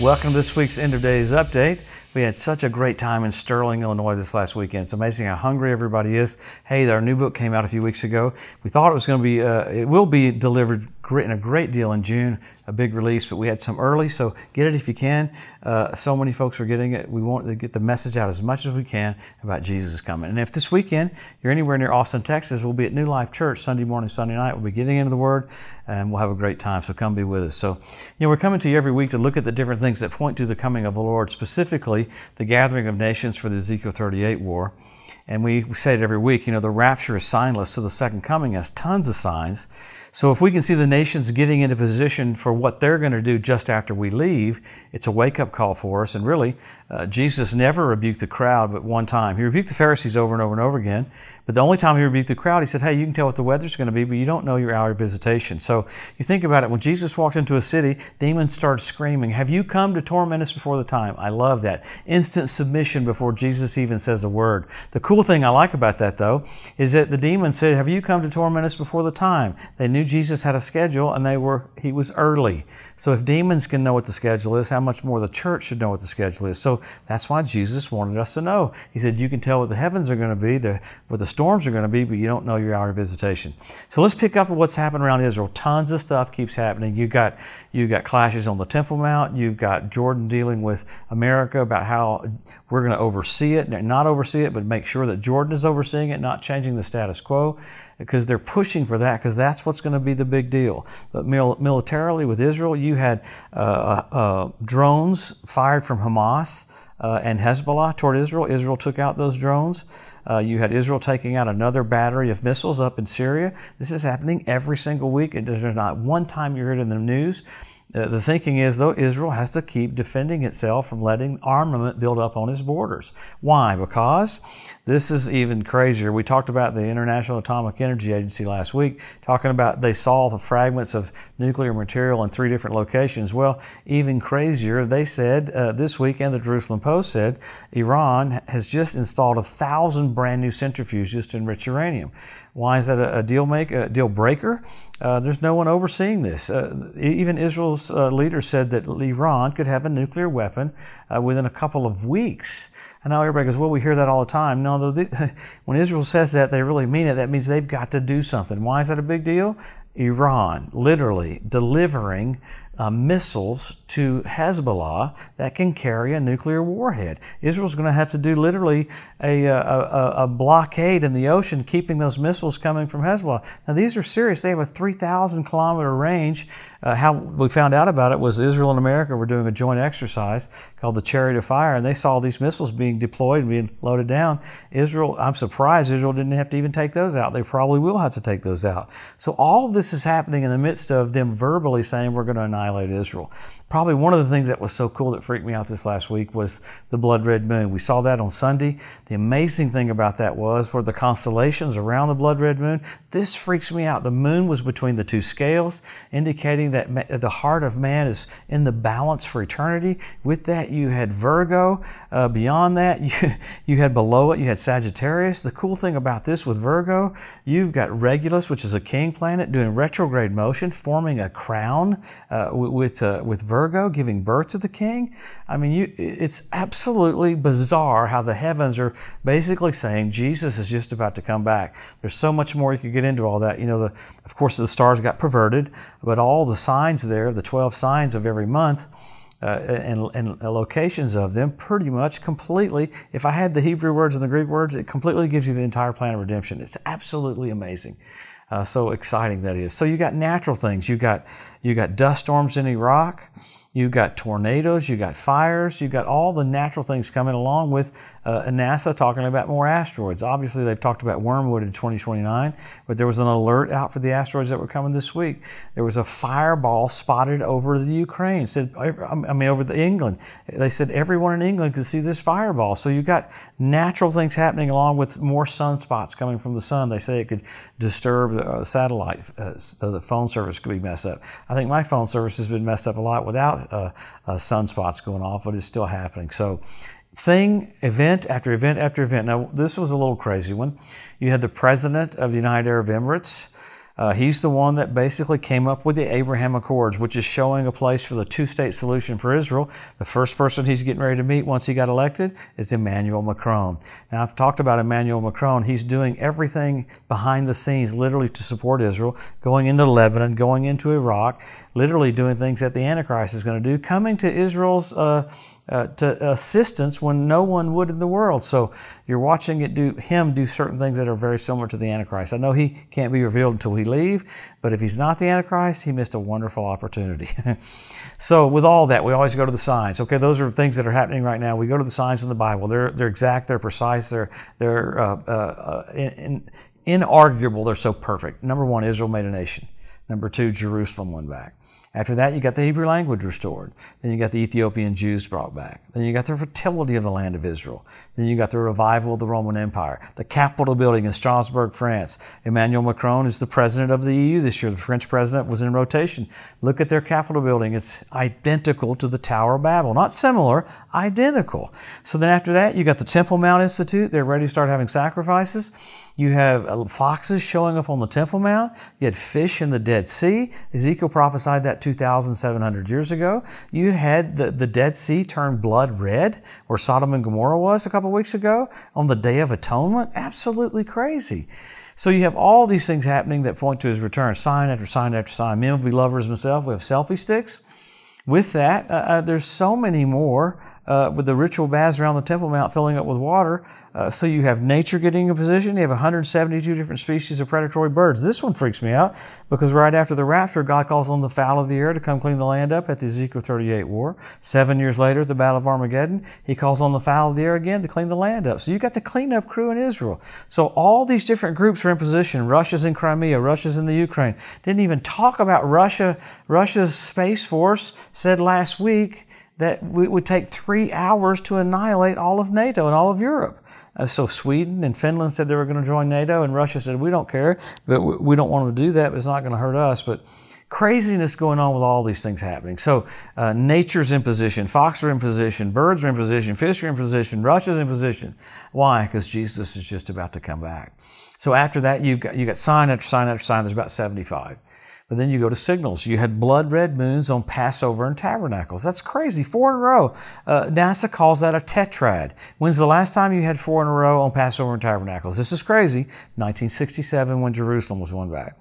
Welcome to this week's End of Days Update. We had such a great time in Sterling, Illinois this last weekend. It's amazing how hungry everybody is. Hey, our new book came out a few weeks ago. We thought it was going to be, it will be delivered in a great deal in June, a big release, but we had some early, so get it if you can. So many folks are getting it. We want to get the message out as much as we can about Jesus coming. And if this weekend you're anywhere near Austin, Texas, we'll be at New Life Church Sunday morning, Sunday night. We'll be getting into the Word, and we'll have a great time, so come be with us. So, we're coming to you every week to look at the different things that point to the coming of the Lord, specifically the gathering of nations for the Ezekiel 38 war. And we say it every week, the rapture is signless, so the second coming has tons of signs. So if we can see the nations getting into position for what they're going to do just after we leave, it's a wake-up call for us. And really, Jesus never rebuked the crowd but one time. He rebuked the Pharisees over and over and over again. But the only time he rebuked the crowd, he said, hey, you can tell what the weather's going to be, but you don't know your hour of visitation. So you think about it, when Jesus walked into a city, demons started screaming, have you come to torment us before the time? I love that. Instant submission before Jesus even says a word. The cool thing I like about that, though, is that the demons said, have you come to torment us before the time? They knew Jesus had a schedule, and he was early. So if demons can know what the schedule is, how much more the church should know what the schedule is. So that's why Jesus wanted us to know. He said, you can tell what the heavens are going to be, what the storms are going to be, but you don't know your hour of visitation. So let's pick up on what's happening around Israel. Tons of stuff keeps happening. You got clashes on the Temple Mount. You've got Jordan dealing with America about how we're going to oversee it, not oversee it, but make sure that Jordan is overseeing it, not changing the status quo, because they're pushing for that, because that's what's going to be the big deal. But militarily with Israel, you had drones fired from Hamas and Hezbollah toward Israel. Israel took out those drones. You had Israel taking out another battery of missiles up in Syria. This is happening every single week. There's not one time you heard it in the news. The thinking is, though, Israel has to keep defending itself from letting armament build up on its borders. Why? Because this is even crazier. We talked about the International Atomic Energy Agency last week, talking about they saw the fragments of nuclear material in 3 different locations. Well, even crazier, they said this week, and the Jerusalem Post said, Iran has just installed 1,000 brand new centrifuges to enrich uranium. Why is that a deal breaker? There's no one overseeing this. Even Israel's leader said that Iran could have a nuclear weapon within a couple of weeks. I know everybody goes, well, we hear that all the time. No, when Israel says that, they really mean it. That means they've got to do something. Why is that a big deal? Iran literally delivering missiles to Hezbollah that can carry a nuclear warhead. Israel's going to have to do literally a blockade in the ocean, keeping those missiles coming from Hezbollah. Now, these are serious. They have a 3,000-kilometer range. How we found out about it was Israel and America were doing a joint exercise called the Chariot of Fire, and they saw these missiles being deployed and being loaded down. I'm surprised Israel didn't have to even take those out. They probably will have to take those out. So all of this is happening in the midst of them verbally saying we're going to annihilate Israel. Probably one of the things that was so cool that freaked me out this last week was the blood red moon. We saw that on Sunday. The amazing thing about that were the constellations around the blood red moon. This freaks me out. The moon was between the 2 scales, indicating that the heart of man is in the balance for eternity. With that, you had Virgo. Beyond that, you had below it, you had Sagittarius. The cool thing about this with Virgo, you've got Regulus, which is a king planet, doing retrograde motion, forming a crown with Virgo, giving birth to the king. I mean, it's absolutely bizarre how the heavens are basically saying Jesus is just about to come back. There's so much more you could get into all that. Of course, the stars got perverted, but all the signs there, the 12 signs of every month, and locations of them pretty much completely, if I had the Hebrew words and the Greek words, it completely gives you the entire plan of redemption. It's absolutely amazing. So exciting that is. So you got natural things. You got dust storms in Iraq. You got tornadoes, you got fires, you got all the natural things coming along with NASA talking about more asteroids. Obviously, they've talked about Wormwood in 2029, but there was an alert out for the asteroids that were coming this week. There was a fireball spotted over the Ukraine, over England. They said everyone in England could see this fireball. So you got natural things happening along with more sunspots coming from the sun. They say it could disturb the satellite, so the phone service could be messed up. I think my phone service has been messed up a lot without sunspots going off, but it's still happening. So event after event after event. Now, this was a little crazy one. You had the president of the United Arab Emirates He's the one that basically came up with the Abraham Accords, which is showing a place for the two-state solution for Israel. The first person he's getting ready to meet once he got elected is Emmanuel Macron. Now, I've talked about Emmanuel Macron. He's doing everything behind the scenes, literally, to support Israel, going into Lebanon, going into Iraq, literally doing things that the Antichrist is going to do, coming to Israel's to assistance when no one would in the world. So you're watching him do certain things that are very similar to the Antichrist. I know he can't be revealed until we leave, but if he's not the Antichrist, he missed a wonderful opportunity. So with all that, we always go to the signs. Okay, those are things that are happening right now. We go to the signs in the Bible. They're exact, they're precise, they're inarguable, they're so perfect. Number one, Israel made a nation. Number two, Jerusalem won back. After that, you got the Hebrew language restored. Then you got the Ethiopian Jews brought back. Then you got the fertility of the land of Israel. Then you got the revival of the Roman Empire. The Capitol building in Strasbourg, France. Emmanuel Macron is the president of the EU this year. The French president was in rotation. Look at their Capitol building. It's identical to the Tower of Babel. Not similar, identical. So then after that, you got the Temple Mount Institute. They're ready to start having sacrifices. You have foxes showing up on the Temple Mount. You had fish in the Dead Sea. Ezekiel prophesied that 2,700 years ago. You had the Dead Sea turn blood red, where Sodom and Gomorrah was a couple weeks ago, on the Day of Atonement. Absolutely crazy. So you have all these things happening that point to his return, sign after sign after sign. Men will be lovers myself. We have selfie sticks. With that, there's so many more with the ritual baths around the Temple Mount filling up with water. So you have nature getting in position. You have 172 different species of predatory birds. This one freaks me out because right after the rapture, God calls on the fowl of the air to come clean the land up at the Ezekiel 38 war. 7 years later at the Battle of Armageddon, he calls on the fowl of the air again to clean the land up. So you got the cleanup crew in Israel. So all these different groups are in position. Russia's in Crimea. Russia's in the Ukraine. Didn't even talk about Russia. Russia's Space Force said last week that it would take 3 hours to annihilate all of NATO and all of Europe. So Sweden and Finland said they were going to join NATO, and Russia said, we don't care, but we don't want them to do that, but it's not going to hurt us. But craziness going on with all these things happening. So nature's in position, foxes are in position, birds are in position, fish are in position, Russia's in position. Why? Because Jesus is just about to come back. So after that, you got sign after sign after sign. There's about 75. But then you go to signals. You had blood red moons on Passover and Tabernacles. That's crazy. 4 in a row. NASA calls that a tetrad. When's the last time you had 4 in a row on Passover and Tabernacles? This is crazy. 1967 when Jerusalem was won back.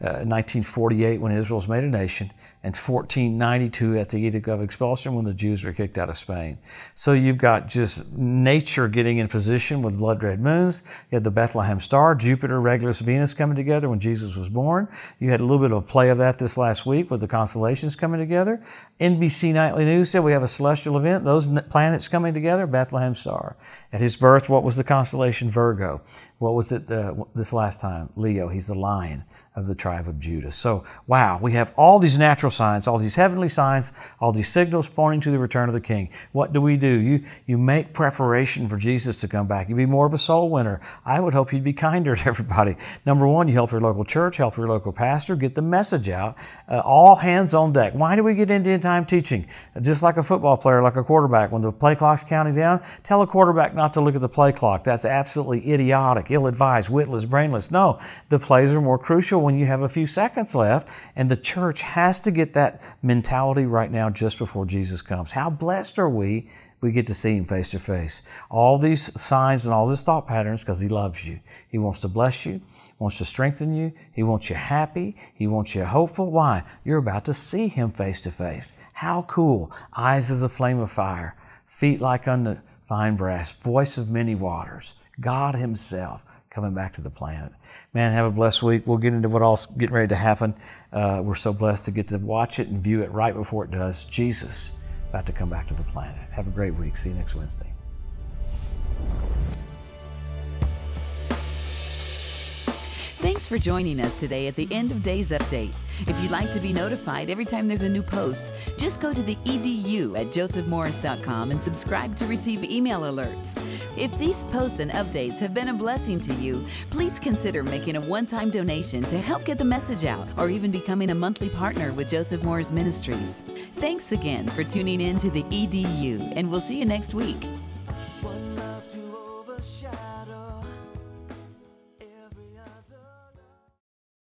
1948 when Israel was made a nation, and 1492 at the Edict of Expulsion when the Jews were kicked out of Spain. So you've got just nature getting in position with blood red moons. You had the Bethlehem star, Jupiter, Regulus, Venus coming together when Jesus was born. You had a little bit of a play of that this last week with the constellations coming together. NBC Nightly News said we have a celestial event. Those planets coming together, Bethlehem star. At his birth, what was the constellation? Virgo. What was it this last time? Leo. He's the lion of the tribe of Judah. So, wow, we have all these natural signs, all these heavenly signs, all these signals pointing to the return of the King. What do? You make preparation for Jesus to come back. You be more of a soul winner. I would hope you'd be kinder to everybody. Number one, you help your local church, help your local pastor, get the message out. All hands on deck. Why do we get into end-time teaching? Just like a football player, like a quarterback, when the play clock's counting down, tell a quarterback not to look at the play clock. That's absolutely idiotic, ill-advised, witless, brainless. No, the plays are more crucial when you have a few seconds left, and the church has to get that mentality right now just before Jesus comes. How blessed are we? We get to see Him face to face. All these signs and all these thought patterns because He loves you. He wants to bless you, wants to strengthen you. He wants you happy. He wants you hopeful. Why? You're about to see Him face to face. How cool. Eyes as a flame of fire, feet like unto fine brass, voice of many waters. God Himself coming back to the planet. Man, have a blessed week. We'll get into what all's getting ready to happen. We're so blessed to get to watch it and view it right before it does. Jesus about to come back to the planet. Have a great week. See you next Wednesday. Thanks for joining us today at the End of Days Update. If you'd like to be notified every time there's a new post, just go to the edu at josephmorris.com and subscribe to receive email alerts. If these posts and updates have been a blessing to you, please consider making a one-time donation to help get the message out, or even becoming a monthly partner with Joseph Morris Ministries. Thanks again for tuning in to the EDU, and we'll see you next week.